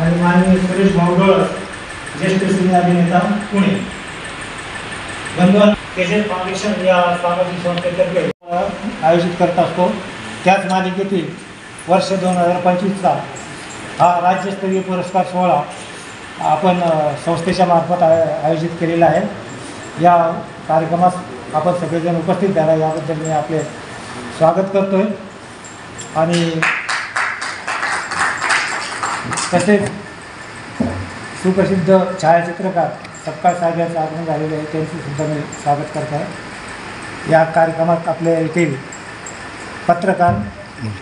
आणि माननीय सुरेश भाऊडोळ ज्येष्ठ सिने अभिनेता पुणे। बंधुआन केशर फाउंडेशन या सामाजिक संस्थेतर्फे आयोजित करत असतो। त्याच मालिकेतील वर्ष 2025चा हा राज्यस्तरीय पुरस्कार सोहळा आपण संस्थेच्या मार्फत आयोजित केलेला आहे। या कार्यक्रमास आपण सगळेजण उपस्थित झाला याबद्दल मी आपले स्वागत करतोय। आणि तसेच सुप्रसिद्ध छायाचित्रकार सपकाळ साहेब यांचं आगमन झालेले आहे, त्यांचे सुद्धा मी स्वागत करत आहे। या कार्यक्रमात आपले येथील पत्रकार,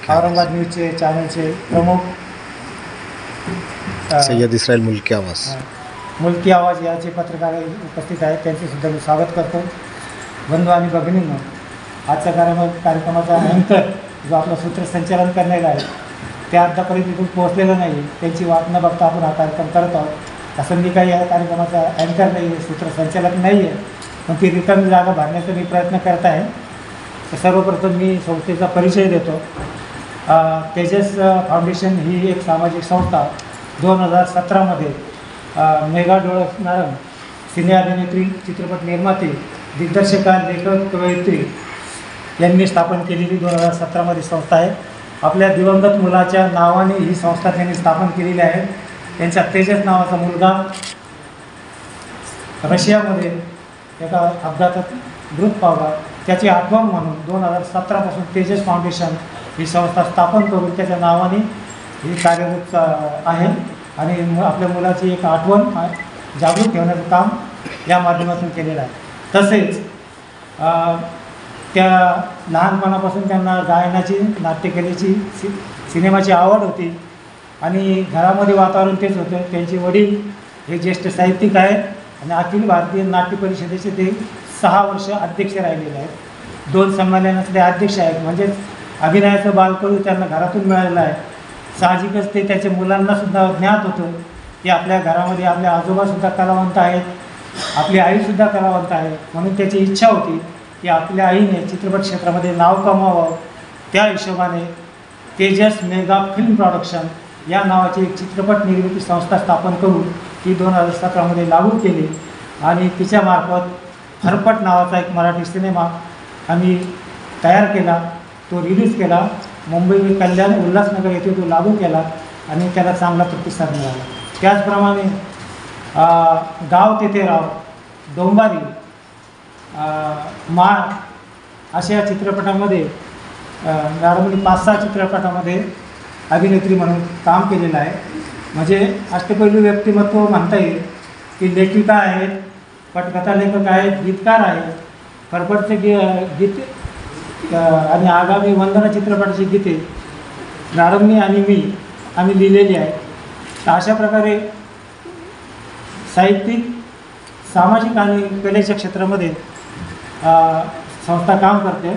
औरंगाबाद न्यूजचे चॅनलचे प्रमुख सय्यद इस्राईल मुल्की आवाज याचे पत्रकार उपस्थित आहेत, त्यांचे सुद्धा मी स्वागत करतो। बंधू आणि भगिनींनो, आजच्या कार्यक्रमाचा अँकर जो आपला सूत्रसंचालन करण्याला आहे त्या आतापर्यंत इथून पोहोचलेलं नाही, त्यांची वाट न बघता आपण हा कार्यक्रम करत आहोत। असं मी काही या कार्यक्रमाचा अँकर नाही आहे, सूत्रसंचालक नाही आहे, पण ती रिकामी जागा भरण्याचा मी प्रयत्न करत आहे। तर सर्वप्रथम मी संस्थेचा परिचय देतो। तेजस फाउंडेशन ही एक सामाजिक संस्था 2017मध्ये मेघा डोळसनारंग सिने अभिनेत्री, चित्रपट निर्माते, दिग्दर्शका, लेखक, कवयित्री यांनी स्थापन केलेली 2017मध्ये संस्था आहे। आपल्या दिवंगत मुलाच्या नावाने ही संस्था त्यांनी स्थापन केलेली आहे। त्यांच्या तेजस नावाचा मुलगा रशियामध्ये एका अपघातात मृत पावला, त्याची आठवण म्हणून 2017पासून तेजस फाउंडेशन ही संस्था स्थापन करून त्याच्या नावाने ही कार्यरत आहे। आणि आपल्या मुलाची एक आठवण जागृत ठेवण्याचं काम या माध्यमातून केलेलं आहे। तसेच त्या लहानपणापासून त्यांना गायनाची, नाट्यकलेची, सिनेमाची आवड होती आणि घरामध्ये वातावरण तेच होतं। त्यांचे वडील हे ज्येष्ठ साहित्यिक आहेत आणि अखिल भारतीय नाट्य परिषदेचे ते 6 वर्ष अध्यक्ष राहिलेले आहेत। 2 संमेलनाचे ते अध्यक्ष आहेत, म्हणजेच अभिनयाचं बालकडू त्यांना घरातून मिळालेलं आहे। साहजिकच ते त्याच्या मुलांनासुद्धा ज्ञात होतं की आपल्या घरामध्ये आपले आजोबासुद्धा कलावंत आहेत, आपली आईसुद्धा कलावंत आहे, म्हणून त्याची इच्छा होती की आपल्या आईने चित्रपट क्षेत्रामध्ये नाव कमावं। त्या हिशोबाने तेजस मेगा फिल्म प्रोडक्शन या नावाची एक चित्रपट निर्मिती संस्था स्थापन करून ती 2017मध्ये लागू केली आणि तिच्यामार्फत फरफट नावाचा एक मराठी सिनेमा आम्ही तयार केला, तो रिलीज केला। मुंबई, कल्याण, उल्हासनगर येथे तो लागू केला आणि त्याला चांगला प्रतिसाद मिळाला। त्याचप्रमाणे गाव तेथे राव, डोंबारी, माळ अशा चित्रपटामध्ये मॅडमनी 5-6 चित्रपटामध्ये अभिनेत्री म्हणून काम केलेलं आहे। म्हणजे अष्टपैलू व्यक्तिमत्व म्हणता येईल की लेखिका आहेत, पटकथा लेखक आहेत, गीतकार आहेत, फरफटचे गीत आणि आगामी वंदना चित्रपटाची गीते मॅडमनी आणि आम्ही लिहिलेली आहे। तर अशा प्रकारे साहित्यिक, सामाजिक आणि कलेच्या क्षेत्रामध्ये संस्था काम करते।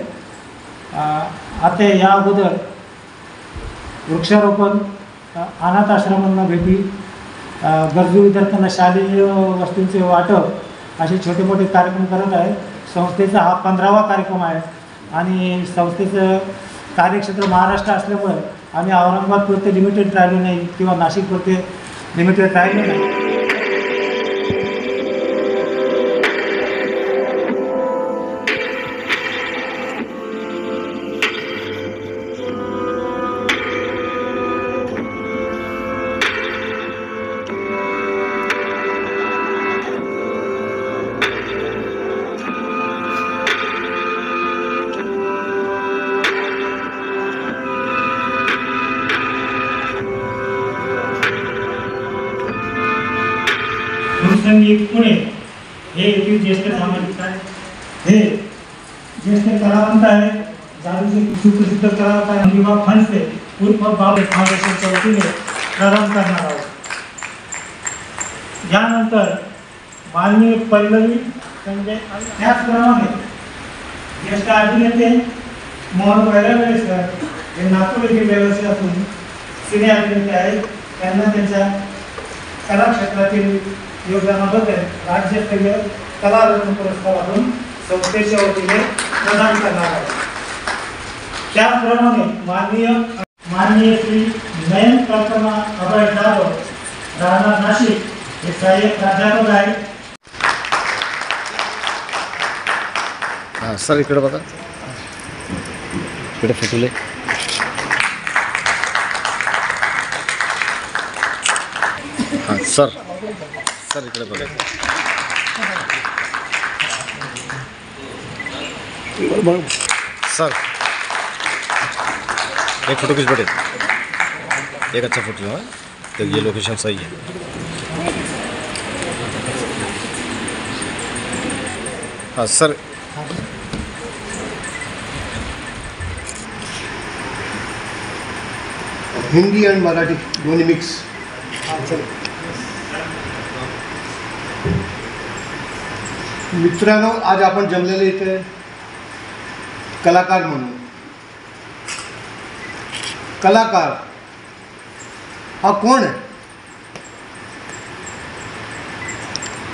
आता या अगोदर वृक्षारोपण, अनाथ आश्रमांना भेटी, गरजू विद्यार्थ्यांना शालेय वस्तूंचे वाटप असे छोटे मोठे कार्यक्रम करत आहे। संस्थेचा हा 15वा कार्यक्रम आहे आणि संस्थेचं कार्यक्षेत्र महाराष्ट्र असल्यामुळे आम्ही औरंगाबादपुरते लिमिटेड राहिलो नाही किंवा नाशिकपुरते लिमिटेड राहिलो नाही। पुणे हे येथील ज्येष्ठ सामाजिक आहे, हे ज्येष्ठ कलावंत आहे, जादूचे सुप्रसिद्ध कलावंत आहे विभा फणसे उर्फ बाबू फाउंडेशनच्या वतीने प्रारंभ करणार आहोत। यानंतर माननीय पल्लवी संजय, त्याचप्रमाणे ज्येष्ठ अभिनेते मोहन बैरागडे सर हे नागपूर येथील रहिवासी असून सिने अभिनेते आहेत। त्यांना त्यांच्या कला क्षेत्रातील योगदानाबद्दल राज्यस्तरीय कलारत्न पुरस्कारातून संस्थेच्या वतीने प्रदान करणार आहे। त्याचप्रमाणे माननीय श्री नयन कल्पना अभय जाधव राहणार नाशिक हे सहाय्यक प्राध्यापक आहेत. हां सर इकडे बघा, इकडे फुटले. हां सर सर इकडे बघा. सर एक फ़ोटो खींच बैठे, एक अच्छा फोटो है तो ये लोकेशन सही है. हाँ सर हिंदी आणि मराठी दोन्ही मिक्स. मित्रांनो, आज आपण जमलेले इथे कलाकार म्हणून. कलाकार हा कोण आहे?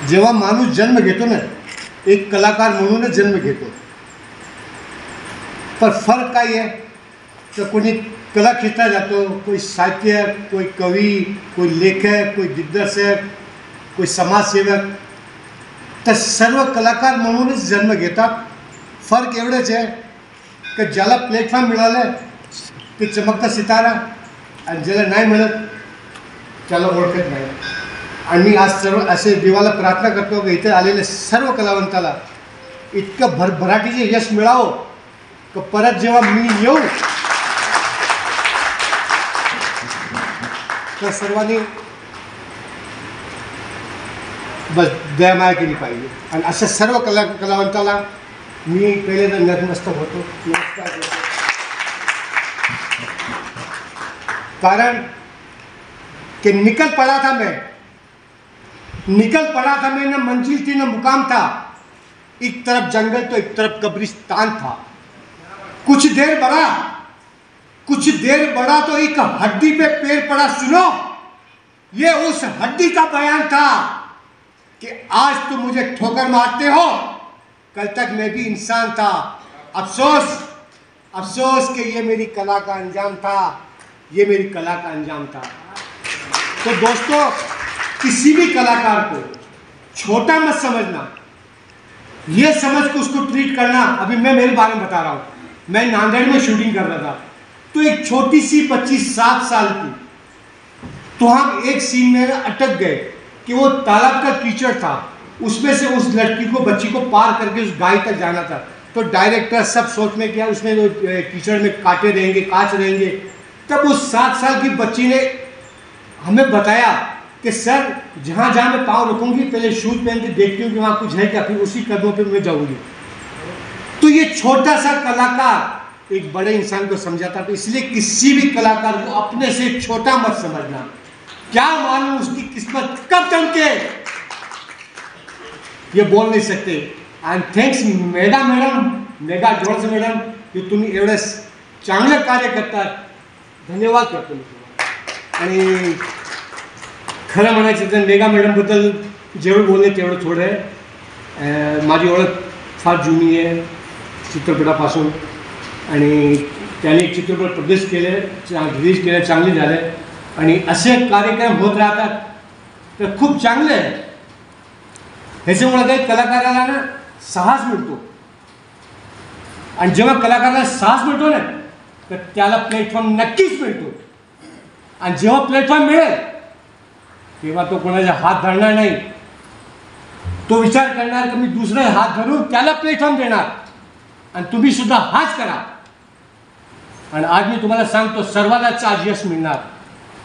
जेव्हा माणूस जन्म घेतो ना, एक कलाकार म्हणूनच जन्म घेतो. पर फर्क काय आहे तर कोणी कला क्षेत्रात जातो, कोई साहित्यक, कोई कवी, कोई लेखक, कोई दिग्दर्शक, कोई समाजसेवक, तर सर्व कलाकार म्हणूनच जन्म घेतात. फर्क एवढंच आहे की ज्याला प्लॅटफॉर्म मिळालं ते चमकता सितारा, आणि ज्याला नाही मिळत त्याला ओळखत नाही. आणि मी आज सर्व असे देवाला प्रार्थना करतो की इथे आलेल्या सर्व कलावंताला इतकं भरभराटीचे यश मिळावं की परत जेव्हा मी येऊ तर सर्वांनी बस दयामाया केली पाहिजे. आणि अशा सर्व कलावंताला मी पहिल्यांदा नतमस्तक होतो, नमस्कार करतो. कारण कि निकल पड़ा था मैं, न मंजिल थी न मुकाम था. एक तरफ जंगल तो एक तरफ कब्रिस्तान था. कुछ देर बढ़ा तो एक हड्डी पे पैर पड़ा. सुनो, ये उस हड्डी का बयान था कि आज तुम मुझे ठोकर मारते हो, कल तक मैं भी इंसान था. अफसोस कि ये मेरी कला का अंजाम था, ये मेरी कला का अंजाम था. तो दोस्तों, किसी भी कलाकार को छोटा मत समझना, ये समझ के उसको ट्रीट करना. अभी मैं मेरे बारे में बता रहा हूँ. मैं नांदेड़ में शूटिंग कर रहा था, तो एक छोटी सी 25-7 साल की, तो हम एक सीन में अटक गए कि वो तालाब का कीचड़ था, उसमें से उस लड़की को, बच्ची को पार करके उस गाय तक जाना था. तो डायरेक्टर सब सोच में किया उसमें जो कीचड़ में कांटे रहेंगे, कांच रहेंगे. तब उस 7 साल की बच्ची ने हमें बताया कि सर, जहाँ जहाँ मैं पाँव रखूँगी पहले शूज पहन के देखती हूँ कि वहाँ कुछ है क्या, फिर उसी कदमों पे मैं जाऊँगी. तो ये छोटा सा कलाकार एक बड़े इंसान को समझाता. तो इसलिए किसी भी कलाकार को अपने से छोटा मत समझना. क्या मालूम उसकी किस्मत कब चमके, ये बोल नहीं सकते. End thanks mega George madam की तुम्ही एवढं चांगलं कार्य करतात. धन्यवाद करतो मी तुम्हाला. आणि खरं म्हणायचं तर मेगा मॅडमबद्दल जेवढं बोलले तेवढं थोडं आहे. माझी ओळख फार जुनी आहे चित्रपटापासून, आणि त्याने चित्रपट प्रोड्यूस केले, रिलीज केले, चांगले झाले. आणि असे कार्यक्रम होत राहतात तर खूप चांगले आहे. ह्याच्यामुळे काही कलाकाराला ना साहस मिळतो, आणि जेव्हा कलाकाराला साहस मिळतो ना तर त्याला प्लॅटफॉर्म नक्कीच मिळतो. आणि जेव्हा प्लॅटफॉर्म मिळेल तेव्हा तो कोणाचा हात धरणार नाही. तो विचार करणार की मी दुसरा हात धरून त्याला प्लॅटफॉर्म देणार, आणि तुम्ही सुद्धा हाच करा. आणि आज मी तुम्हाला सांगतो, सर्वांनाच आज यश मिळणार,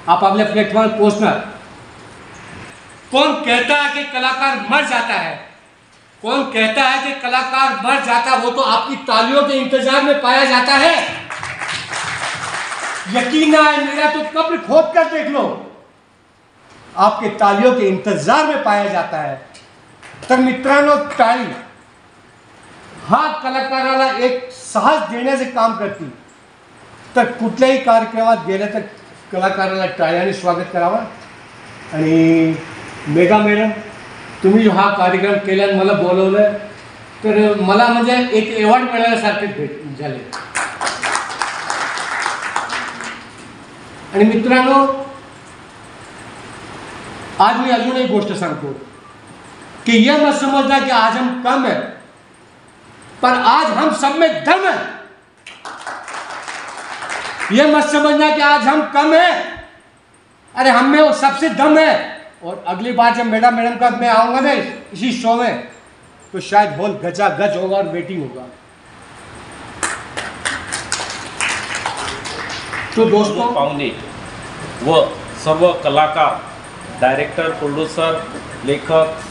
आपापल्या प्लॅटफॉर्मवर पोहोचणार. कौन कहता है कि कलाकार मर जाता है, कौन कहता है कि कलाकार मर जाता है, वो तो आपकी तालियों के इंतजार में पाया जाता है. यकीन है मेरा, तो कब्र खोद कर देख लो, आपके तालियों के इंतजार में पाया जाता है. तर मित्रांनो, टाळी हा कलाकाराला एक साहस देण्याचे काम करते. तर कुठल्याही कार्यक्रमात गेलं तर कलाकाराला टाळ्याने स्वागत करावा. आणि मेगा मॅडम, तुम्ही जो हा कार्यक्रम केल्याने मला बोलवलं तर मला म्हणजे एक अवॉर्ड मिळाल्यासारखे भेट झाले. आणि मित्रांनो, आज मैं अजून एक गोष्ट सांगतो कि यह मत समझना कि आज हम कम है, पर आज हम सब में दम है। यह मत समझना कि आज हम कम है, अरे हम में वो सबसे दम है। और अगली बार जब मैडम का मैं आऊंगा ना इसी शो में, तो शायद हॉल गचागच होगा और वेटिंग होगा। तो दोस्तों, पाहुणे व सर्व कलाकार, डायरेक्टर, प्रोड्युसर, लेखक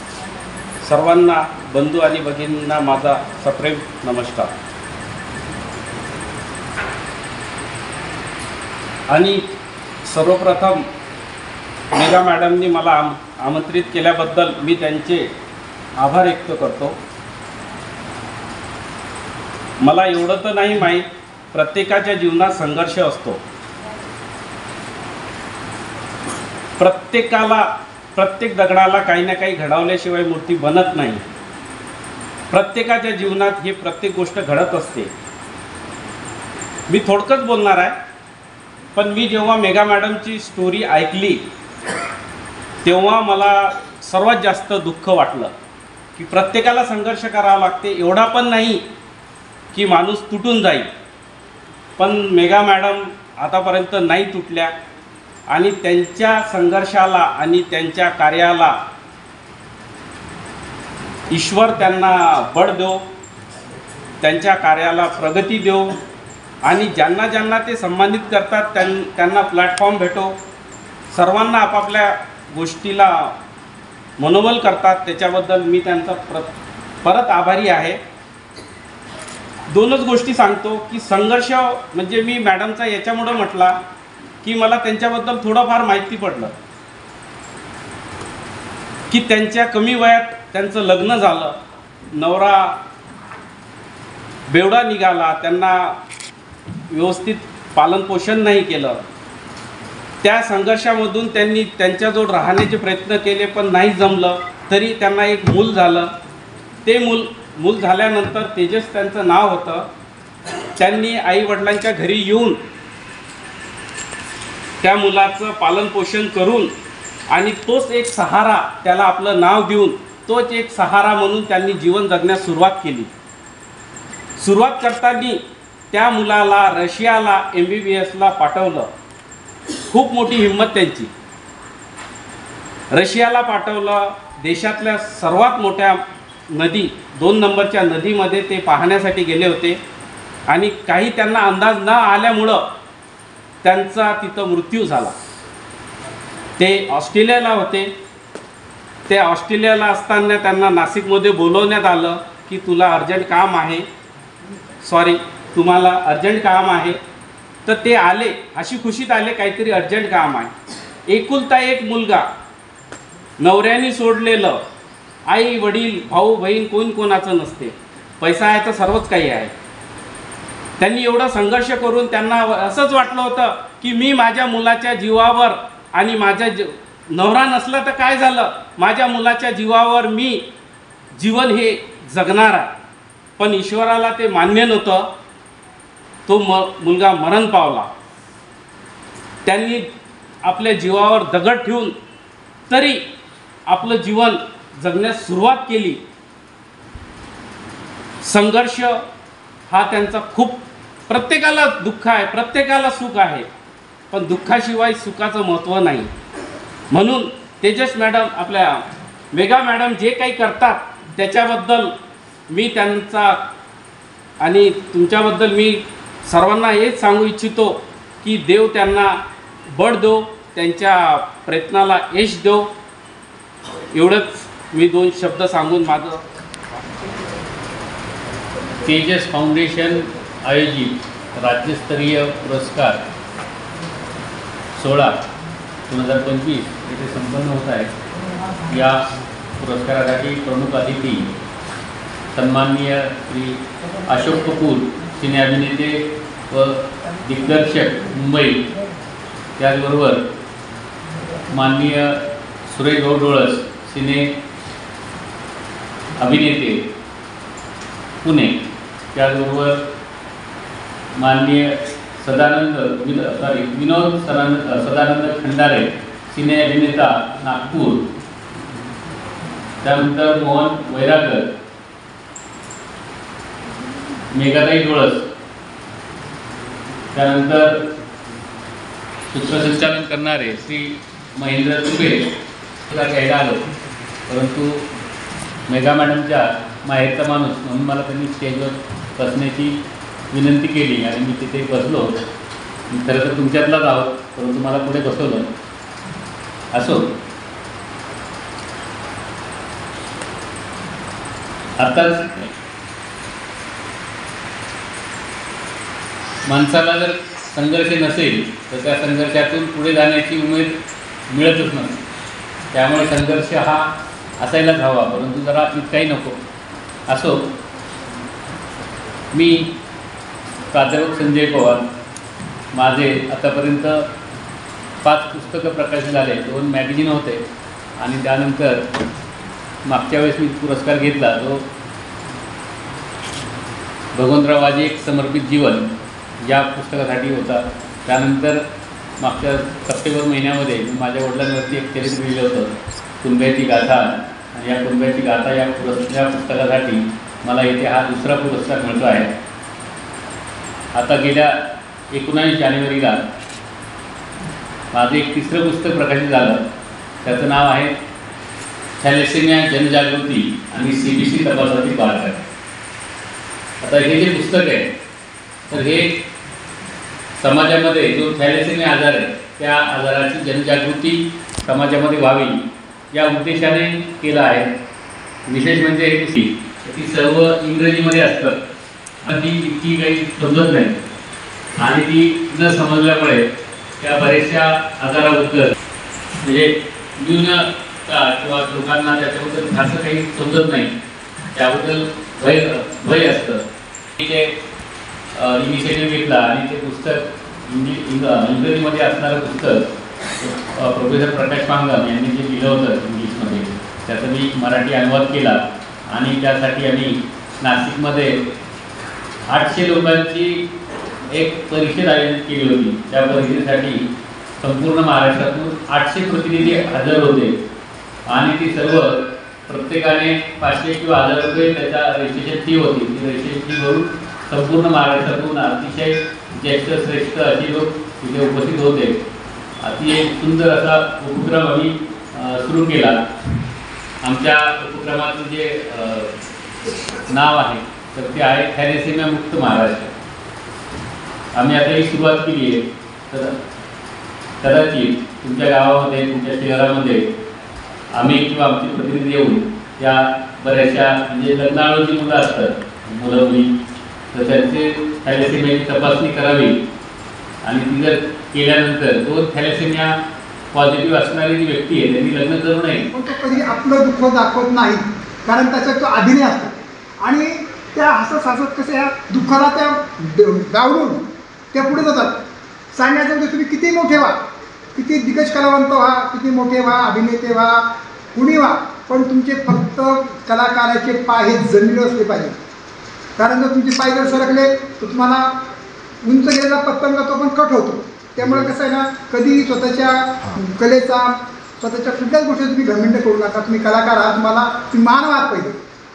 सर्वांना, बंधू आणि भगिनींना माझा सप्रेम नमस्कार। आणि सर्वप्रथम मेघा मॅडमनी मला आमंत्रित केल्याबद्दल मी त्यांचे आभार व्यक्त करतो। मला एवढं तर नाही माहीत, प्रत्येकाच्या जीवनात संघर्ष असतो। प्रत्येक दगडाला काही ना काही घडवल्याशिवाय मूर्ती बनत नाही। प्रत्येकाच्या जीवनात हे प्रत्येक गोष्ट घडत असते। मी थोडकंच बोलणार आहे, पण मी जेव्हा मेघा मॅडमची स्टोरी ऐकली तेव्हा मला सर्वात जास्त दुःख वाटलं की प्रत्येकाला संघर्ष करावा लागते। एवढा पण नाही की माणूस तुटून जाईल, पण मेघा मॅडम आतापर्यंत नाही तुटल्या आणि त्यांच्या संघर्षाला आणि त्यांच्या कार्याला ईश्वर त्यांना बळ देव, त्यांच्या कार्याला प्रगती देव आणि ज्यांना ज्यांना ते सन्मानित करतात त्यांना प्लॅटफॉर्म भेटो। सर्वांना आपापल्या गोष्टीला मनोबल करतात, त्याच्याबद्दल मी त्यांचा परत आभारी आहे। दोनच गोष्टी सांगतो की संघर्ष म्हणजे मी मॅडमचा याच्यामुळे म्हटला की मला त्यांच्याबद्दल थोडंफार माहिती पडलं की त्यांच्या कमी वयात त्यांचं लग्न झालं, नवरा बेवडा निघाला, त्यांना व्यवस्थित पालनपोषण नाही केलं। त्या संघर्षामधून त्यांनी त्यांच्याजवळ राहण्याचे प्रयत्न केले, पण नाही जमलं, तरी त्यांना एक मूल झालं। ते मूल झाल्यानंतर तेजस त्यांचं नाव होतं। त्यांनी आईवडिलांच्या घरी येऊन त्या मुलाचं पालनपोषण करून आणि तोच एक सहारा, त्याला आपलं नाव देऊन तोच एक सहारा म्हणून त्यांनी जीवन जगण्यास सुरुवात केली। सुरुवात करताना त्या मुलाला रशियाला MBBSला पाठवलं। खूप मोठी हिंमत त्यांची। रशियाला पाठवलं, देशातल्या सर्वात मोठ्या नदी 2 नंबरच्या नदीमध्ये ते पाहण्यासाठी गेले होते आणि काही त्यांना अंदाज न आल्यामुळं त्यांचा तिथं मृत्यू झाला। ते ऑस्ट्रेलियाला होते। ते ऑस्ट्रेलियाला असताना त्यांना नाशिकमध्ये बोलवण्यात आलं की तुला अर्जंट काम आहे, तुम्हाला अर्जंट काम आहे। तर ते आले, अशी खुशीत आले, काहीतरी अर्जंट काम आहे। एकुलता एक मुलगा, नवऱ्याने सोडलेलं, आई वडील भाऊ बहीण कोणाचं नसते, पैसा आहे तर सर्वच काही आहे। त्यांनी एवढा संघर्ष करून त्यांना असंच वाटलं होतं की मी माझ्या मुलाच्या जीवावर आणि माझ्या नवरा नसला तर काय झालं, माझ्या मुलाच्या जीवावर मी जीवन हे जगणार आहे। पण ईश्वराला ते मान्य नव्हतं। तो मुलगा मरण पावला। त्यांनी आपल्या जीवावर दगड ठेवून तरी आपलं जीवन जगण्यास सुरुवात केली। संघर्ष हा त्यांचा खूप, प्रत्येकाला दुःख आहे, प्रत्येकाला सुख आहे, पण दुःखाशिवाय सुखाचं महत्त्व नाही। म्हणून तेजस मॅडम, आपल्या मेघा मॅडम जे काही करतात त्याच्याबद्दल मी त्यांचा आणि तुमच्याबद्दल मी सर्वांना हेच सांगू इच्छितो की देव त्यांना बळ देव, त्यांच्या प्रयत्नाला यश देव। एवढंच मी 2 शब्द सांगून माझं। तेजस फाउंडेशन आयोजित राज्यस्तरीय पुरस्कार सोहळा 2025 येथे संपन्न होत आहे। या पुरस्कारासाठी प्रमुख अतिथी सन्माननीय श्री अशोक कपूर, सिने अभिनेते व दिग्दर्शक मुंबई, त्याचबरोबर माननीय सुरेश भाऊ डोळस, सिने अभिनेते पुणे, त्याचबरोबर माननीय विनोद सदानंद खंडारे, सिने अभिनेता नागपूर, त्यानंतर मोहन वैरागर, मेघाताई डोळस, त्यानंतर सूत्रसंचालन करणारे श्री महेंद्र दुबे घ्यायला आलो, परंतु मेघा मॅडमच्या माहेरचा माणूस म्हणून मला त्यांनी स्टेजवर बसण्याची विनंती केली आणि मी तिथे बसलो. खरं तर तुमच्यातलाच आहोत, परंतु मला पुढे बसवलं. असो, आताच माणसाला जर संघर्ष नसेल तर त्या संघर्षातून पुढे जाण्याची उमेद मिळतच नसते. त्यामुळे संघर्ष हा असायलाच हवा, परंतु जरा इतकाही नको. असो, मी प्राध्यापक संजय पवार, माझे आतापर्यंत 5 पुस्तकं प्रकाशित झाले, 2 मॅगझिन होते आणि त्यानंतर मागच्या वेळेस मी पुरस्कार घेतला जो भगवंतराव वाजे एक समर्पित जीवन या पुस्तकासाठी होता. त्यानंतर मागच्या सप्टेंबर महिन्यामध्ये मी माझ्या वडिलांवरती एक चरित्र लिहिलं होतं, कुंब्याची गाथा, आणि या कुंब्याची गाथा या पुस्तकासाठी मला इथे हा 2रा पुरस्कार मिळतो आहे. आता गेल्या 19 जानेवारीला माझं एक 3रं पुस्तक प्रकाशित झालं. त्याचं नाव आहे थॅलेसेमिया जनजागृती आणि CBC तपासातील बारकावे. आता हे जे पुस्तक आहे तर हे समाजामध्ये जो थॅलेसेमिया आजार आहे त्या आजाराची जनजागृती समाजामध्ये व्हावी या उद्देशाने केलं आहे. विशेष म्हणजे हे ती सर्व इंग्रजीमध्ये असतं आणि ती इतकी काही समजत नाही, आणि ती न समजल्यामुळे त्या बऱ्याचशा आजाराबद्दल म्हणजे न्यूनता किंवा लोकांना त्याच्याबद्दल फारसं काही समजत नाही, त्याबद्दल भय असतं. ते इनिशिएटिव्ह घेतला आणि ते पुस्तक इंग्रजीमध्ये असणारं पुस्तक प्रोफेसर प्रकाश पांगम यांनी जे लिहिलं होतं इंग्लिशमध्ये, त्याचा मी मराठी अनुवाद केला आणि त्यासाठी आम्ही नाशिकमध्ये 800 लोकांची एक परिषद आयोजित केली होती. त्या परिषदेसाठी संपूर्ण महाराष्ट्रातून 800 प्रतिनिधी हजर होते आणि ती सर्व प्रत्येकाने 500 किंवा 1000 रुपये त्याच्या रजिस्ट्रेशन फी होती. ती रजिस्ट्रेशन फी भरून संपूर्ण महाराष्ट्रातून अतिशय ज्येष्ठ श्रेष्ठ असे लोक तिथे उपस्थित होते. अति एक सुंदर असा उपक्रम आम्ही सुरू केला. आमच्या उपक्रमाचं जे नाव आहे तर ते आहे थॅलेसेमिया मुक्त महाराष्ट्र. आम्ही आता ही सुरुवात केली आहे, तर कदाचित तुमच्या गावामध्ये तुमच्या शहरामध्ये आम्ही किंवा आमचे प्रतिनिधी येऊन त्या बऱ्याचशा म्हणजे लग्नाळू जी मुलं असतात मुलं मुली, तर त्यांचे थॅलेसेमियाची तपासणी करावी आणि ती जर केल्यानंतर तो थॅलेसेमिया पॉझिटिव्ह असणारी जी व्यक्ती आहे त्यांनी लग्न करू नये. पण तो कधी आपलं दुःख दाखवत नाही, कारण त्याच्यात तो अभिनय असतो आणि त्या हसत हसत कसं या दुःखाला त्या डावलून त्या पुढे जातात. सांगायचं म्हणजे तुम्ही किती मोठे व्हा, किती दिग्गज कलावंत व्हा, किती मोठे व्हा, अभिनेते व्हा, कुणी व्हा, पण तुमचे फक्त कलाकाराचे पाय हे जमिनीवर असले पाहिजे. कारण जर तुमचे पाय जर सरकले तर तुम्हाला उंच गेलेला पतंग तो पण कट होतो. त्यामुळे कसं आहे ना, कधी स्वतःच्या कलेचा स्वतःच्या कुठल्याच गोष्टी तुम्ही घमंड करू नका. तुम्ही कलाकार आहात, तुम्ही मान आहात पाहिजे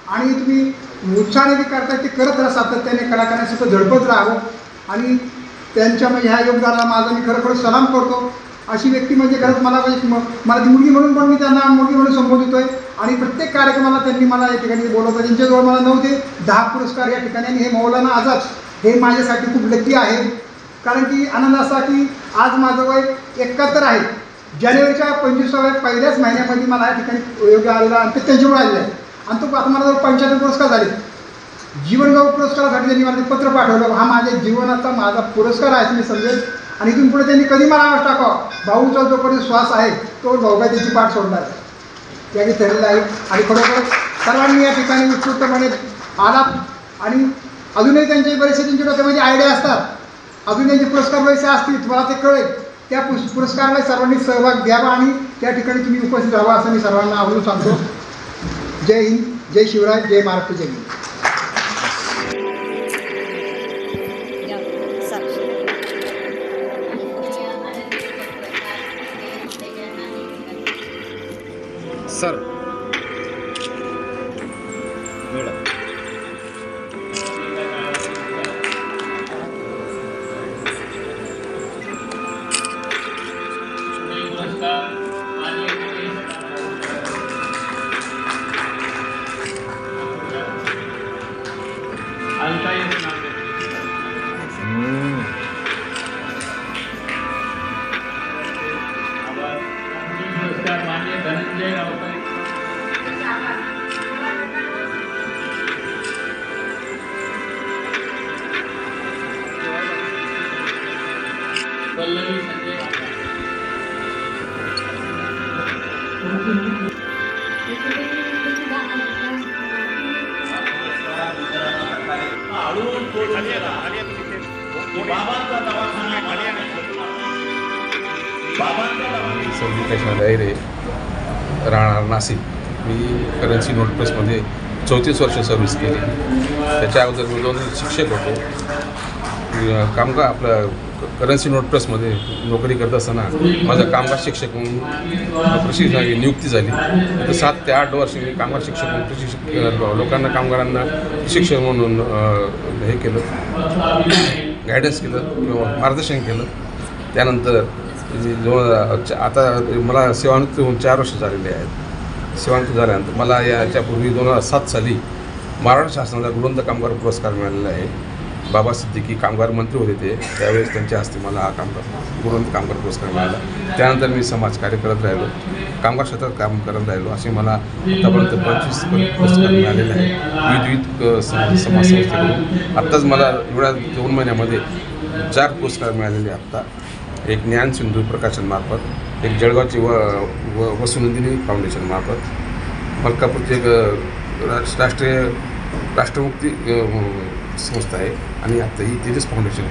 आणि तुम्ही उत्साहाने जे करताय ते करत राहा. सातत्याने कलाकारांना सुद्धा झडपत राहावं आणि त्यांच्या म्हणजे ह्या योगदानाला माझा मी खरोखर सलाम करतो. अशी व्यक्ती म्हणजे खरंच मला मला ती मुलगी म्हणून पण मी त्यांना मुलगी म्हणून संबोधितोय आणि प्रत्येक कार्यक्रमाला त्यांनी मला या ठिकाणी बोलवतं. त्यांच्याजवळ मला 9 ते 10 पुरस्कार या ठिकाणी. आणि हे मौलाना आझाद हे माझ्यासाठी खूप लकी आहे, कारण की आनंद असा की आज माझं वय 71 आहे. जानेवारीच्या 25व्या पहिल्याच महिन्यामध्ये मला या ठिकाणी योग्य आलेला आणि ते त्यांच्यामुळे आलेलं आहे. आणि तो आता मला जवळ 75 पुरस्कार झाले. जीवनगौरव पुरस्कारासाठी त्यांनी मला ते पत्र पाठवलं. हा माझ्या जीवनाचा माझा पुरस्कार आहे मी समजेल. आणि इथून पुढे त्यांनी कधी मला आवाज टाकावा, भाऊचा जोपर्यंत श्वास आहे तो भाऊगा त्याची पाठ सोडणार त्याने ठरलेलं आहे. आणि खरोखर सर्वांनी या ठिकाणी उत्स्फूर्तपणे आलात आणि अजूनही त्यांचे बरेचसे त्यांच्या डोक्यामध्ये आयडिया असतात, अजून त्यांचे पुरस्कार बरेचसे असतील, तुम्हाला ते कळेल. त्या पुरस्काराला सर्वांनी सहभाग द्यावा आणि त्या ठिकाणी तुम्ही उपस्थित राहावा असं मी सर्वांना आवडून सांगतो. जय हिंद, जय शिवराय, जय महाराष्ट्र, जय हिंद. सर मॅडम धनंजय रावकर पल्लवी संजय संगीत रे राहणार नाशिक. मी करन्सी नोट प्रेसमध्ये 34 वर्ष सर्व्हिस केली. त्याच्या अगोदर मी 2 शिक्षक होतो. कामगार आपलं करन्सी नोट प्रेसमध्ये नोकरी करत असताना माझं कामगार शिक्षक म्हणून प्रशिक्षण नियुक्ती झाली. तर 7 ते 8 वर्ष मी कामगार शिक्षक म्हणून लोकांना कामगारांना शिक्षक म्हणून हे केलं, गायडन्स केलं किंवा मार्गदर्शन केलं. त्यानंतर आता मला सेवानिवृत्त होऊन 4 वर्ष झालेले आहेत. सेवानिवृत्त झाल्यानंतर मला याच्यापूर्वी 2007 साली महाराष्ट्र शासनाचा गुणवंत कामगार पुरस्कार मिळालेला आहे. बाबा सिद्दीकी कामगार मंत्री होते ते, त्यावेळेस त्यांच्या हस्ते मला हा गुणवंत कामगार पुरस्कार मिळाला. त्यानंतर मी समाजकार्य करत राहिलो, कामगार क्षेत्रात काम करत राहिलो. असे मला आतापर्यंत 25 पुरस्कार मिळालेले आहे विविध समाज संस्थेकडून. आत्ताच मला एवढ्या 2 महिन्यामध्ये 4 पुरस्कार मिळालेले. आत्ता एक ज्ञान सिंधू प्रकाशनमार्फत, एक जळगावची वसुनंदिनी फाउंडेशनमार्फत, मलकापूरची एक राष्ट्रमुक्ती संस्था आहे आणि आता ही तेजस फाउंडेशन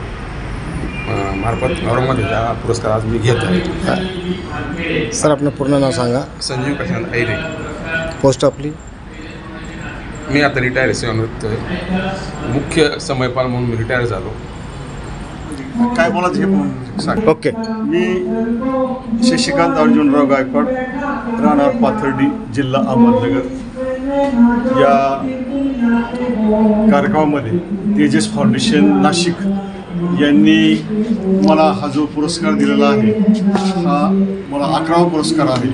मार्फत औरंगाबाद हा पुरस्कार आज मी घेत आहे. सर आपलं पूर्ण नाव सांगा. संजीव काशीनाथ ऐरे. पोस्ट आपली. मी आता रिटायर सेवानिवृत्त आहे. मुख्य समयपाल म्हणून मी रिटायर झालो. काय बोलायचं हे पण सांग. ओके. मी शशिकांत अर्जुनराव गायकवाड, राहणार पाथर्डी, जिल्हा अहमदनगर. या कार्यक्रमामध्ये तेजस फाउंडेशन नाशिक यांनी मला हा जो पुरस्कार दिलेला आहे हा मला 11वा पुरस्कार आहे.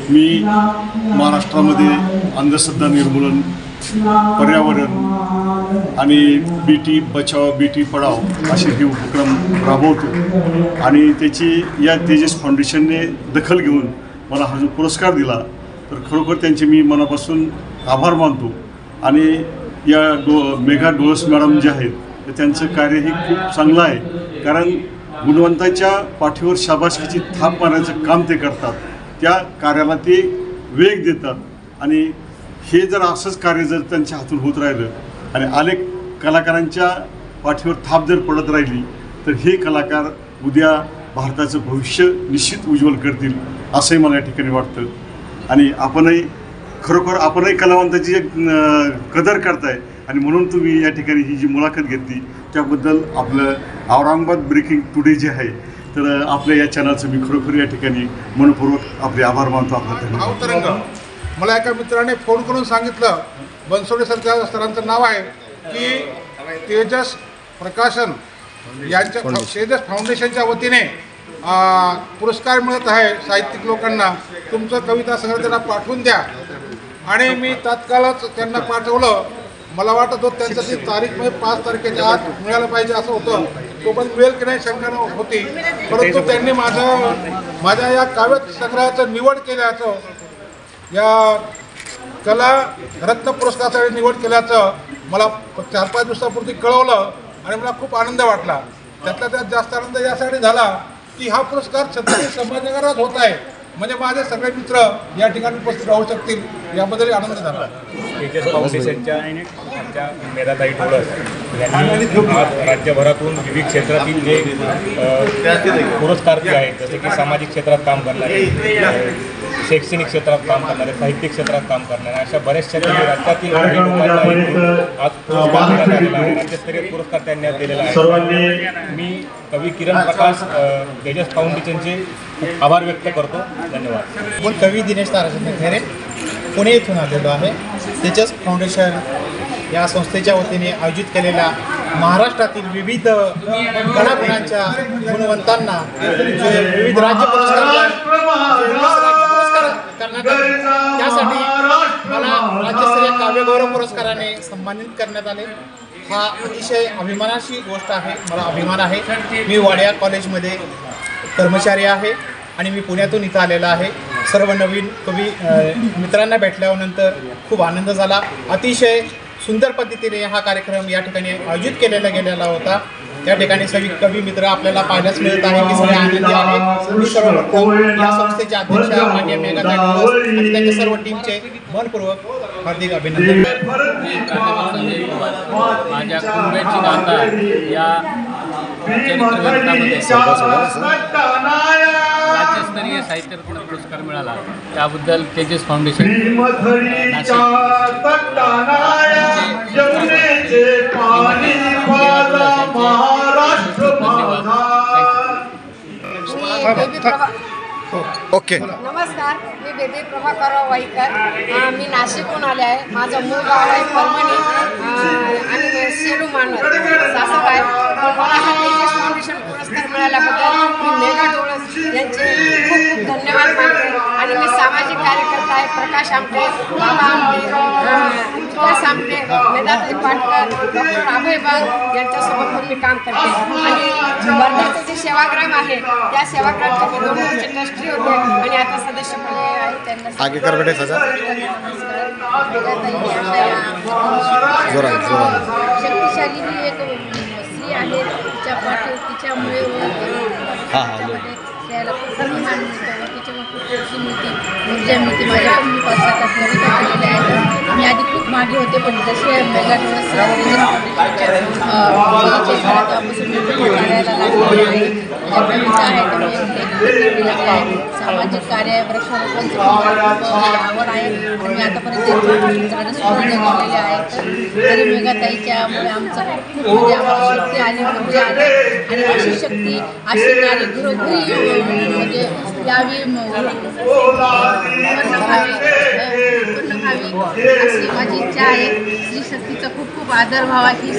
मी महाराष्ट्रामध्ये अंधश्रद्धा निर्मूलन, पर्यावरण आणि बेटी बचाव बेटी पढाओ असे हे उपक्रम राबवतो आणि त्याची या तेजस फाउंडेशनने दखल घेऊन मला हा जो पुरस्कार दिला तर खरोखर त्यांचे मी मनापासून आभार मानतो. आणि या मेघा डोळस मॅडम जे आहेत तर त्यांचं कार्यही खूप चांगलं आहे, कारण गुणवंताच्या पाठीवर शाबासकीची थाप मारण्याचं काम ते करतात. त्या कार्याला ते वेग देतात आणि हे जर असंच कार्य जर त्यांच्या हातून होत राहिलं आणि अनेक कलाकारांच्या पाठीवर थाप जर पडत राहिली तर हे कलाकार उद्या भारताचं भविष्य निश्चित उज्ज्वल करतील असंही मला या ठिकाणी वाटतं. आणि आपणही कलावंताची कदर करताय आणि म्हणून तुम्ही या ठिकाणी ही जी मुलाखत घेतली त्याबद्दल आपलं औरंगाबाद ब्रेकिंग टुडे जे आहे तर आपल्या या चॅनलचं मी खरोखर या ठिकाणी मनपूर्वक आपले आभार मानतो. आपला अवतरंग. मला एका मित्राने फोन करून सांगितलं, बनसोडे सरांचं नाव आहे की तेजस प्रकाशन यांच्या तेजस फाउंडेशनच्या वतीने पुरस्कार मिळत आहे साहित्यिक लोकांना, तुमचं कविता संग्रह त्यांना पाठवून द्या. आणि मी तात्काळच त्यांना पाठवलं. मला वाटत होतं त्यांचं ती तारीख म्हणजे 5 तारखेच्या आत मिळालं पाहिजे असं होतं. तो पण मिळेल की नाही शंका होती, परंतु त्यांनी माझ्या या काव्य संग्रहाचं निवड केल्याचं, या कला रत्न पुरस्कारासाठी निवड केल्याचं मला 4-5 दिवसापूर्वी कळवलं आणि मला खूप आनंद वाटला. त्यातल्या त्यात जास्त आनंद यासाठी झाला की हा पुरस्कार छत्रपती संभाजीनगरात होत आहे, म्हणजे माझे सगळे मित्र या ठिकाणी उपस्थित राहू शकतील याबद्दल आनंद झाला. तेजस फाउंडेशनच्या आमच्या मेधाताई डोळस यांनी आज राज्यभरातून विविध क्षेत्रातील जे पुरस्कार आहेत, जसे की सामाजिक क्षेत्रात काम करणारे, शैक्षणिक क्षेत्रात काम करणारे, साहित्यिक क्षेत्रात काम करणारे, अशा बऱ्याचशा राज्यातील लोकांना आज पुरस्कार देण्यात आलेला आहे. राज्यस्तरीय पुरस्कार त्यांनी आज दिलेला आहे. मी कवी किरण प्रकाश तेजस फाउंडेशनचे खूप आभार व्यक्त करतो. धन्यवाद. बोल कवी दिनेश ताराचंद्र खैरे पुणे येथून आलेलो आहे. तेजस फाउंडेशन या संस्थेच्या वतीने आयोजित केलेल्या महाराष्ट्रातील विविध कलागुणांच्या गुणवंतांना जे विविध राज्य पुरस्कार करण्यात आले त्यासाठी मला राज्यस्तरीय काव्यगौरव पुरस्काराने सन्मानित करण्यात आले. हा अतिशय अभिमानाची गोष्ट आहे. मला अभिमान आहे. मी वाडिया कॉलेजमध्ये कर्मचारी आहे आणि मी पुण्यातून इथं आलेला आहे. सर्व नवीन कवी मित्रांना भेटल्यानंतर खूप आनंद झाला. अतिशय सुंदर पद्धतीने हा कार्यक्रम या ठिकाणी आयोजित गेलेला होता. त्या ठिकाणी सगळी कवी मित्र आपल्याला पाहायलाच मिळत आहे की सगळे आनंदी आहेत. मी सर्वप्रथम या संस्थेचे अध्यक्ष माननीय मेघा ताई आणि त्यांच्या सर्व टीमचे मनपूर्वक हार्दिक अभिनंदन. माझ्या कुंभेची गाथा या चरित्रग्रंथामध्ये राज्यस्तरीय साहित्यरत्न पुरस्कार मिळाला. त्याबद्दल तेजस फाउंडेशन ओके. नमस्कार, मी बेबी प्रभाकर वाईकर. मी नाशिकहून आले आहे. माझं मूळ गाव आहे परभणी आणि सेलू मानवत सासर आहे. मला हा तेजस फाउंडेशन पुरस्कार मिळाल्याबद्दल मी मेघा डोळस यांचे खूप खूप धन्यवाद मानते. आणि मी सामाजिक कार्यकर्ता आहे. प्रकाश आमटे, बाबा आमटे, विकास आमटे, वेदांत पाटकर, डॉक्टर अभय बाग यांच्यासोबत पण मी काम करते. आणि वर्ध्याचं जे सेवाग्राम आहे त्या सेवाग्रामचे मी 2 वर्ष ट्रस्टी होते आणि आता सदस्यपणे आहे. त्यांना आगे कर बेटे सजा शक्तिशाली ही एक स्त्री आहे. तिच्या पाठी तिच्यामुळे त्याला खूप सन्मान मिळतो. तिच्यामुळे खूप खुशी मिळते, ऊर्जा मिळते. माझ्या पण मी पश्चात कविता केलेल्या आहेत. मी आधी खूप मागे होते पण जसे मेघा डोळस तेव्हापासून मी कार्याला लागलेले आहे. माझ्या कविता आहेत, सामाजिक कार्य वृक्षारोपणची आवड आहे. मी आतापर्यंत झाडं सुद्धा जगवलेले आहेत. तरी मेघाताईच्यामुळे आमचं खूप म्हणजे आम्हाला शक्ती आली, ऊर्जा आली. आणि अशी शक्ती अशी नारी घरोघरी म्हणजे यावी अशी माझी इच्छा आहे. स्त्री शक्तीचा खूप खूप आदर व्हावा ही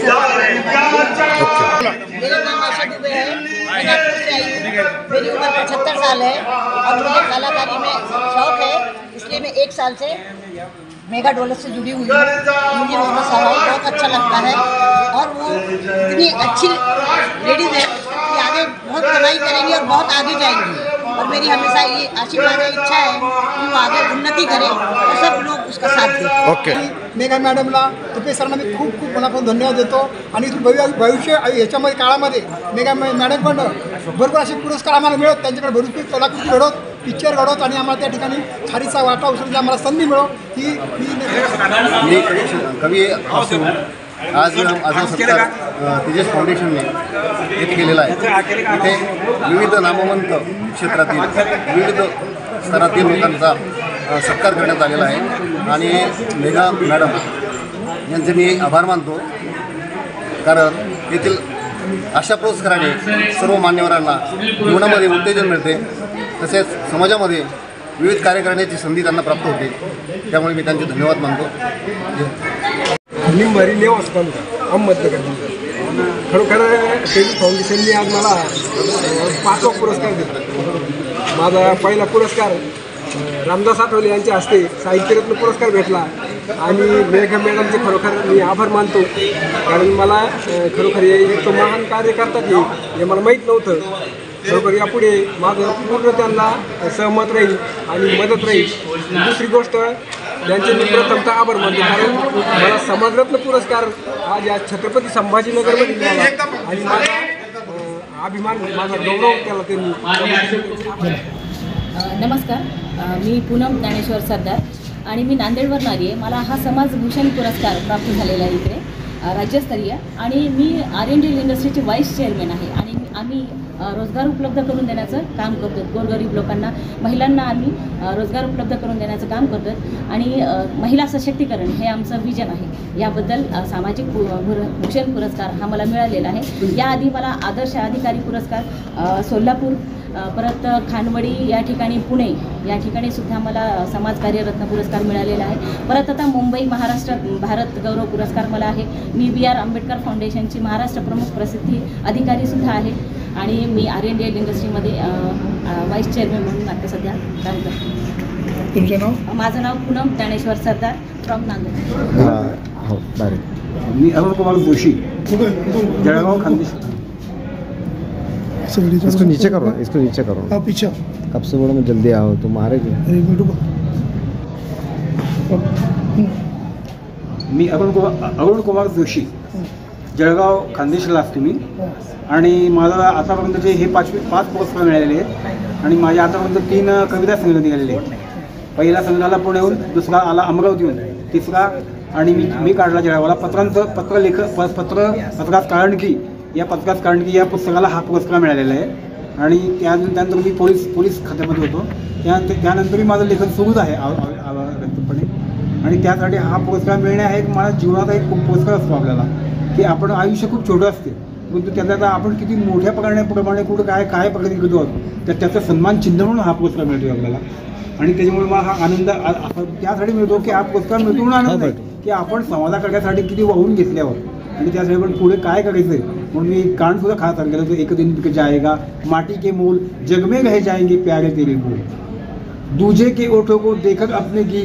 मेरी उम्र 75 साल है और मुझे कलाकारी में शौक है, इसलिए मैं 1 साल से मेघा डोलस से जुड़ी हुई हूँ. मुझे उसका स्वभाव बहुत अच्छा लगता है और वो इतनी अच्छी लेडीज़ है कि आगे बहुत कमाई करेंगी और बहुत आगे जाएंगी. और मेरी हमेशा ये आशीर्वाद है, इच्छा है कि वो आगे उन्नति करे और सब लोग उसका साथ दें. ओके. मेघा मॅडमला तुपे सरांना मी खूप खूप मनापासून धन्यवाद देतो. आणि भविष्य याच्यामध्ये काळामध्ये मेघा मॅडमकडनं भरपूर असे पुरस्कार आम्हाला मिळत, त्यांच्याकडे भरपूर कलाकृती घडवत, पिक्चर घडवत आणि आम्हाला त्या ठिकाणी खारीचा वाटा उचलण्याची आम्हाला संधी मिळो ही मी कवी असून आज माझा सत्कार तेजस फाउंडेशनने येथे केलेला आहे. इथे विविध नामवंत क्षेत्रातील विविध स्तरातील लोकांचा सत्कार करण्यात आलेला आहे. आणि मेघा मॅडम यांचे मी आभार मानतो, कारण येथील अशा पुरस्काराने सर्व मान्यवरांना जीवनामध्ये उत्तेजन मिळते, तसेच समाजामध्ये विविध कार्य करण्याची संधी त्यांना प्राप्त होते. त्यामुळे मी त्यांचे धन्यवाद मानतो. मी मरी नेव असतो अहमदनगर. खरोखर तेजस फाउंडेशनने आज मला 5वा पुरस्कार दिला. माझा पहिला पुरस्कार रामदास आठवले यांच्या हस्ते साहित्यरत्न पुरस्कार भेटला. आणि मेघा मॅडमचे खरोखर मी आभार मानतो, कारण मला खरोखर हे इतकं महान कार्य करतात हे मला माहीत नव्हतं. खरोखर यापुढे माझं पूर्ण त्यांना सहमत राहील आणि मदत राहील. दुसरी गोष्ट त्यांचे मी प्रथमतः आभार मानतो, कारण मला समाजरत्न पुरस्कार आज या छत्रपती संभाजीनगरमध्ये मिळाला आणि माझा अभिमान, माझा गौरव त्याला त्यांनी. नमस्कार, मी पूनम ज्ञानेश्वर सरदार आणि मी नांदेडवरून आली आहे. मला हा समाजभूषण पुरस्कार प्राप्त झालेला आहे इकडे राज्यस्तरीय. आणि मी R&D इंडस्ट्रीचे व्हाईस चेअरमॅन आहे. आणि आम्ही रोजगार उपलब्ध करून देण्याचं काम करतो. गोरगरीब लोकांना, महिलांना आम्ही रोजगार उपलब्ध करून देण्याचं काम करतो. आणि महिला सशक्तीकरण हे आमचं विजन आहे. याबद्दल सामाजिक भूषण पुरस्कार हा मला मिळालेला आहे. याआधी मला आदर्श अधिकारी पुरस्कार सोलापूर परत खानवडी या ठिकाणी पुणे या ठिकाणी सुद्धा मला समाजकार्य रत्न पुरस्कार मिळालेला आहे. परत आता मुंबई महाराष्ट्र भारत गौरव पुरस्कार मला आहे. मी BR आंबेडकर फाउंडेशनची महाराष्ट्र प्रमुख प्रसिद्धी अधिकारी सुद्धा आहे आणि मी RNDL इंडस्ट्रीमध्ये व्हाईस चेअरमन म्हणून आता सध्या काम करते. तुमचं नाव? माझं नाव पूनम ज्ञानेश्वर सरदार फ्रॉम नांदेड. हो मी अरुण कुमार जोशी, जळगाव खानदेश. इसको नीचे करो, इसको नीचे करो. हाँ पीछे. कब से बोलो मैं जल्दी आओ, तुम आ रहे मी अरुण कुमार जोशी, जळगाव खानदेशला असतो मी. आणि मला आतापर्यंतचे हे 5 पुरस्कार मिळालेले आहेत आणि माझ्या आतापर्यंत 3 कविता संग्रह निघालेले आहेत. पहिला संग्रहाला पुण्याहून, दुसरा आला अमरावतीहून, तिसरा आणि मी काढला जळगावला पत्रास कारणकी या पत्रास कारणकी या पुस्तकाला हा पुरस्कार मिळालेला आहे. आणि त्यानंतर मी पोलीस खात्यामध्ये होतो. त्यानंतरही माझं लेखन सुरूच आहे व्यक्तपणे. आणि त्यासाठी हा पुरस्कार मिळणे हा एक मला जीवनाचा एक पुरस्कार असतो आपल्याला, की आपण आयुष्य खूप छोटं असते परंतु त्याचा आपण किती मोठ्या प्रमाणे कुठं काय प्रगती करतो आहोत तर त्याचा सन्मान चिन्ह म्हणून हा पुरस्कार मिळतो आपल्याला. आणि त्याच्यामुळे मला हा आनंद त्यासाठी मिळतो की हा पुरस्कार मिळतो म्हणून आनंद आहे की आपण समाजाकडण्यासाठी किती वाहून घेतले आहोत आणि त्यासाठी पण पुढे काय करायचं आहे. म्हणून मी कारण सुद्धा खास सांगितलं होतं, एक दिन जाएगा माटी के मोल जग में रह जाएंगे प्यारे तेरे बोल, दूजे के ओठों को देखकर अपने की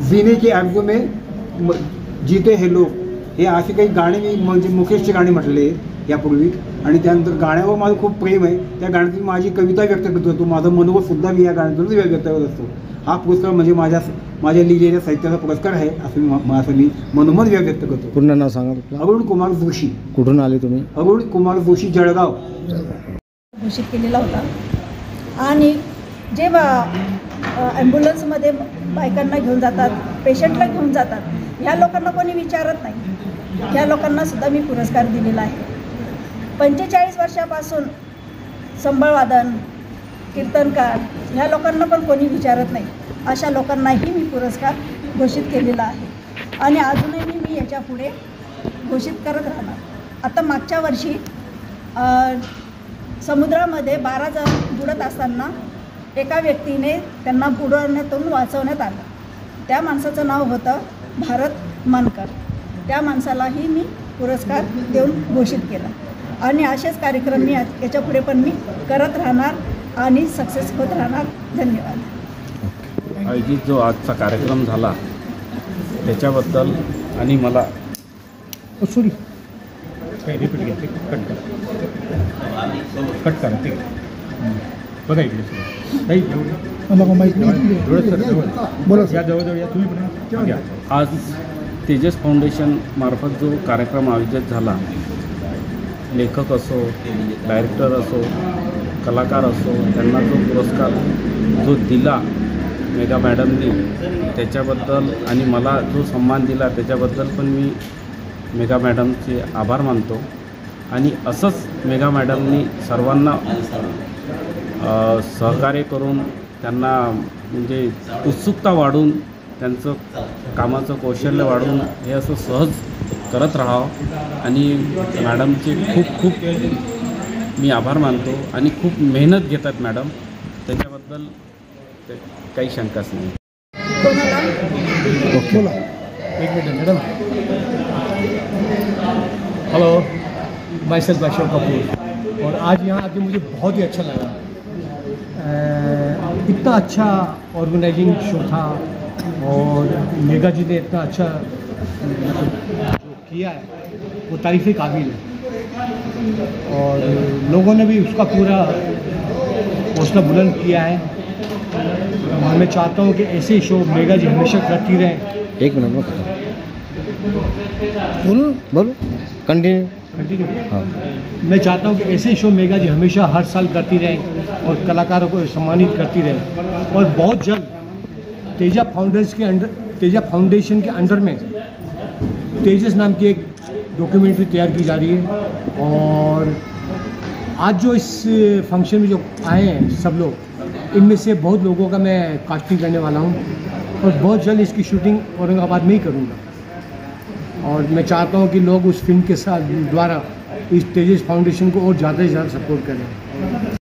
जीने के आरज़ू में जीते हे लोक. हे असे काही गाणे मी म्हणजे मुकेशचे गाणे म्हटले यापूर्वी. आणि त्यानंतर गाण्यावर माझं खूप प्रेम आहे. त्या गाण्यातून माझी कविता व्यक्त करत होतो, माझं मनोगत सुद्धा मी या गाण्यातूनच व्यक्त करत असतो. हा पुरस्कार म्हणजे माझ्या लिहिलेल्या साहित्याचा पुरस्कार आहे असं मी मनोमत व्यक्त करतो. पूर्ण नाव सांगा. अरुण कुमार जोशी. कुठून आले तुम्ही? अरुण कुमार जोशी, जळगाव. घोषित केलेला होता. आणि जे ॲम्ब्युलन्समध्ये बायकांना घेऊन जातात, पेशंटला घेऊन जातात, ह्या लोकांना कोणी विचारत नाही. ह्या लोकांना सुद्धा मी पुरस्कार दिलेला आहे. 45 वर्षापासून संबळवादन, कीर्तनकार ह्या लोकांना पण कोणी विचारत नाही. अशा लोकांनाही मी पुरस्कार घोषित केलेला आहे आणि अजूनही मी याच्या पुढे घोषित करत राहणार. आता मागच्या वर्षी समुद्रामध्ये 12 जण बुडत असताना एका व्यक्तीने त्यांना बुडवण्यातून वाचवण्यात आलं. त्या माणसाचं नाव होतं भारत मानकर. त्या माणसालाही मी पुरस्कार देऊन घोषित केला. आणि असेच कार्यक्रम मी याच्या पुढे पण मी करत राहणार आणि सक्सेस होत राहणार. धन्यवाद. आयोजित जो आजचा कार्यक्रम झाला त्याच्याबद्दल आणि मला सॉरी रिपीट घ्या, कट करा ते बघा इकडे काही बोला या जवळजवळ या तुम्ही पण. आज तेजस फाउंडेशन मार्फत जो कार्यक्रम आयोजित झाला, लेखक असो, डायरेक्टर असो, कलाकार असो, त्यांना जो पुरस्कार जो दिला मेघा मॅडमनी त्याच्याबद्दल आणि मला जो सन्मान दिला त्याच्याबद्दल पण मी मेघा मॅडमचे आभार मानतो. आणि असंच मेघा मॅडमनी सर्वांना सहकार्य करून त्यांना म्हणजे उत्सुकता वाढून त्यांचं कामाचं कौशल्य वाढवून हे असं सहज करत राहावं. आणि मॅडमचे खूप खूप मी आभार मानतो आणि खूप मेहनत घेतात मॅडम, त्याच्याबद्दल काही शंकाच नाही. एक minute madam. Hello, my self Ashok Kapoor. और आज यहाँ आके मुझे बहुत ही अच्छा लगा. इतना अच्छा ऑर्गेनाइजिंग शो था और मेघा जी ने इतना अच्छा जो किया है वो तारीफ़ काबिल है. और लोगों ने भी उसका पूरा हौसला बुलंद किया है. मैं चाहता हूँ कि ऐसे ही शो मेघा जी हमेशा करती रहें. एक मिनट में बोलो कंटिन्यू. हाँ. मैं चाहता हूँ कि ऐसे शो मेघा जी हमेशा हर साल करती रहें और कलाकारों को सम्मानित करती रहें. और बहुत जल्द तेजा फाउंडेशन के अंडर में तेजस नाम की एक डॉक्यूमेंट्री तैयार की जा रही है. और आज जो इस फंक्शन में जो आए हैं सब लोग, इनमें से बहुत लोगों का मैं कास्टिंग करने वाला हूँ और बहुत जल्द इसकी शूटिंग औरंगाबाद में ही करूँगा. और मैं चाहता हूँ कि लोग उस फिल्म के साथ द्वारा इस तेजस फाउंडेशन को और ज़्यादा से ज़्यादा सपोर्ट करें.